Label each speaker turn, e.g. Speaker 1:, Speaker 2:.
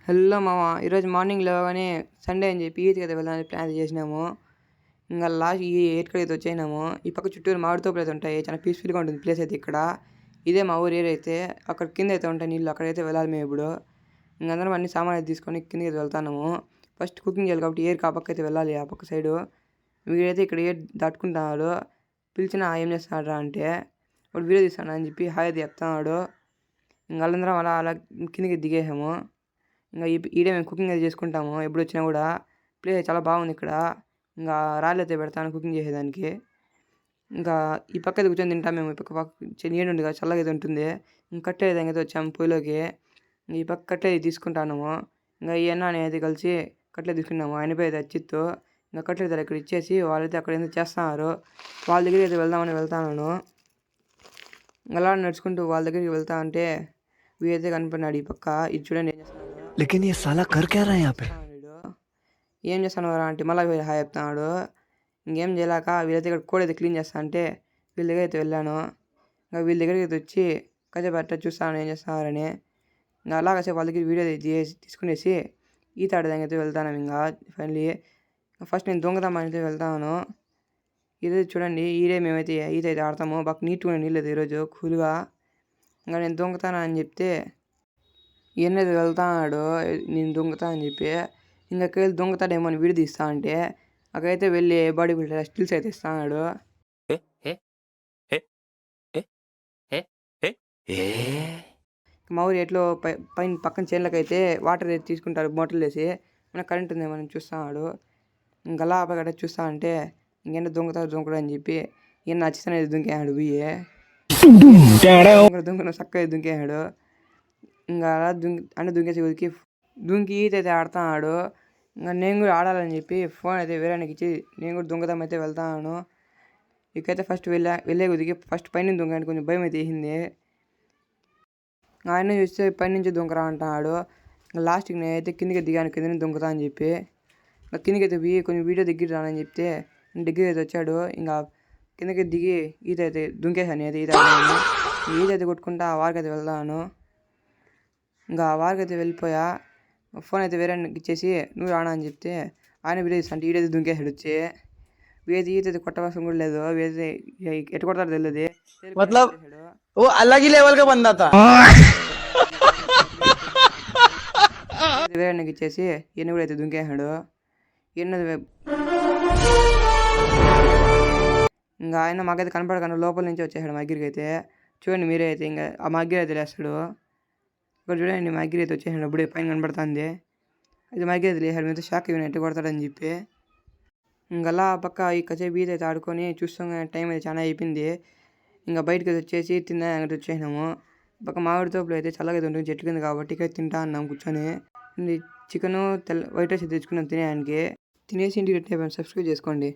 Speaker 1: Hello మామ, ఈరోజు morning లేవగానే సండే అని చెప్పి ఈతకి అయితే వెళ్ళాలని ప్లాన్ చేసినాము. ఇంకా లాస్ట్ ఈ 8 అయితే వచ్చేసినాము. ఈ పక్క చుట్టూరు మామిడి తోపులు అయితే ఉంటాయి. చాలా పీస్ఫుల్గా ఉంటుంది ప్లేస్ అయితే ఇక్కడ. ఇదే మా ఊరు ఏరియా అయితే. అక్కడ కింద అయితే ఉంటాయి నీళ్ళు, అక్కడైతే వెళ్ళాలి మేము ఇప్పుడు. ఇంకందరం అన్ని సామాన్లు అయితే తీసుకొని కిందకి అయితే వెళ్తున్నాము. ఫస్ట్ కుకింగ్ చేయాలి కాబట్టి ఏరుకి ఆ పక్క అయితే వెళ్ళాలి, ఆ పక్క సైడు. వీడైతే ఇక్కడ ఏరు దాటుకుంటున్నాడు. పిలిచినా ఏం చేస్తున్నాడు అంటే వాడు వీడియో తీస్తాడు అని చెప్పి హాయ్ అది చెప్తున్నాడు. ఇంకా వాళ్ళందరం అలా అలా కిందకి దిగేసాము. ఇంకా ఈడే మేము కుకింగ్ అయితే చేసుకుంటాము ఎప్పుడు వచ్చినా కూడా. ప్లేస్ చాలా బాగుంది ఇక్కడ. ఇంకా రాళ్ళు అయితే పెడతాను కుకింగ్ చేసేదానికి. ఇంకా ఈ పక్క అయితే కూర్చొని తింటాం మేము. ఈ పక్క నీడు ఉంది కదా, చల్లగా అయితే ఉంటుంది. ఇంకా కట్టె విధంగా అయితే వచ్చాము పొయ్యిలోకి. ఈ పక్క కట్టె తీసుకుంటాము. ఇంకా ఈ అన్న అయితే కలిసి కట్టె తీసుకున్నాము. ఆయన పేరు అయితే అచ్చిత్తు. ఇంకా కట్టెలు అయితే ఇక్కడ ఇచ్చేసి వాళ్ళైతే అక్కడ ఏదో చేస్తున్నారు. వాళ్ళ దగ్గరికి అయితే వెళ్దామని వెళ్తాను. అలా నడుచుకుంటూ వాళ్ళ దగ్గరికి వెళ్తా అంటే వీడైతే కనిపడినాడు ఈ పక్క. ఇది చూడండి ఏం చేస్తున్నాడు.
Speaker 2: लेकिन ये साला कर क्या रहा है यहाँ पे?
Speaker 1: ఏం చేస్తాను అంటే మళ్ళీ హాయ్ చెప్తున్నాడు. ఇంకేం చేయలేక వీళ్ళైతే ఇక్కడ కోడి అయితే క్లీన్ చేస్తా అంటే వీళ్ళ దగ్గర అయితే వెళ్ళాను. ఇంకా వీళ్ళ దగ్గరికి అయితే వచ్చి కాసేపు అట్లా చూస్తాను ఏం చేస్తున్నారని. ఇంకా అలా కాసేపు వాళ్ళ దగ్గర వీడియో తీసుకునేసి ఈత ఆడేదానికి అయితే వెళ్తాను. ఇంకా ఫైనలీ ఫస్ట్ నేను దొంగతనం అయితే వెళ్తాను. ఈరోజు చూడండి ఈడే మేమైతే ఈత అయితే ఆడతాము. బాగా నీట్గా నీళ్ళు అయితే ఈరోజు కూల్గా. ఇంకా నేను దొంగతాను అని చెప్తే ఈయనైతే వెళ్తాడు నేను దొంగతా అని చెప్పి. ఇంకా అక్కడికి దొంగతాడేమో అని వీడియో తీస్తా అంటే అక్కడైతే వెళ్ళి బాడీ బిల్డర్ స్టిల్స్ అయితే ఇస్తాడు. మా ఊరు ఎట్లో పైన పక్కన చేనులకు అయితే వాటర్ అయితే తీసుకుంటారు మోటార్లు వేసి. మన కరెంట్ ఉందేమో అని చూస్తున్నాడు. ఇంకా అలా అక్కడ చూస్తా అంటే ఇంకేంటో దొంగతాడు అని చెప్పి ఈయన నచ్చితేనే దుంకేసాడు పోయి. దొంగను చక్కగా దుంకేసాడు. ఇంకా అలా దుంకేసి దుంకి ఈత అయితే ఆడుతున్నాడు. ఇంకా నేను కూడా ఆడాలని చెప్పి ఫోన్ అయితే వేరేకి ఇచ్చి నేను కూడా దొంగతనం అయితే వెళ్తాను. ఇకైతే ఫస్ట్ వెళ్ళే కొద్దికి ఫస్ట్ పైన దొంగ కొంచెం భయం అయితే వేసింది. ఆయన చూస్తే పైన నుంచి దొంగరా అంటున్నాడు. ఇంకా లాస్ట్కి నేనైతే కిందకి దిగాను, కింద దొంగతా అని చెప్పి. ఇంకా కిందకి అయితే పోయి కొంచెం వీడియో దగ్గర రానని చెప్తే దగ్గర అయితే వచ్చాడు. ఇంకా కిందకి దిగి ఈత అయితే దుంకేసాను. ఈత అయితే కొట్టుకుంటా ఆ వారికి అయితే వెళ్తాను. ఇంకా ఆ వారికి అయితే వెళ్ళిపోయా. ఫోన్ అయితే వేరే ఇచ్చేసి నువ్వు రానా అని చెప్తే ఆయన వీడియో అంటే ఈడైతే దుంకేసాడు వచ్చి. వీడైతే ఈత అయితే కొట్టవలసిన కూడా లేదు. వీడైతే ఎట్ట కొడతాడు తెలియదు.
Speaker 3: मतलब वो अलग ही लेवल का बंदा था.
Speaker 1: వేరే ఇచ్చేసి ఈయన కూడా అయితే దుంకేసాడు. ఇంకా ఆయన మాకైతే కనపడకుండా లోపల నుంచి వచ్చేసాడు మా దగ్గరికి అయితే. చూడండి మీరే అయితే ఇంకా ఆ మా దగ్గర అయితే లేస్తాడు. ఇక్కడ చూడండి మా దగ్గర అయితే వచ్చేసాడు. అప్పుడే పైన కనపడుతుంది. అయితే మా దగ్గర అయితే లేసాడు. మీతో షాక్ ఇవ్వను ఎట్టు కొడతాడని చెప్పి. ఇంకలా పక్క ఈ కసేపు ఈత అయితే ఆడుకొని చూస్తాం టైం అయితే చాలా అయిపోయింది. ఇంకా బయటకి వచ్చేసి తిన్నా వచ్చేసినాము. పక్క మామిడి తోపులు అయితే చల్లగా అయితే ఉంటుంది చెట్టు కింద కాబట్టి ఇక్కడ తింటా అన్నాం కూర్చొని. చికెను వైట్ రైస్ తెచ్చుకున్నాం తినేదానికి. తినేసి ఇంటికి సబ్స్క్రైబ్ చేసుకోండి.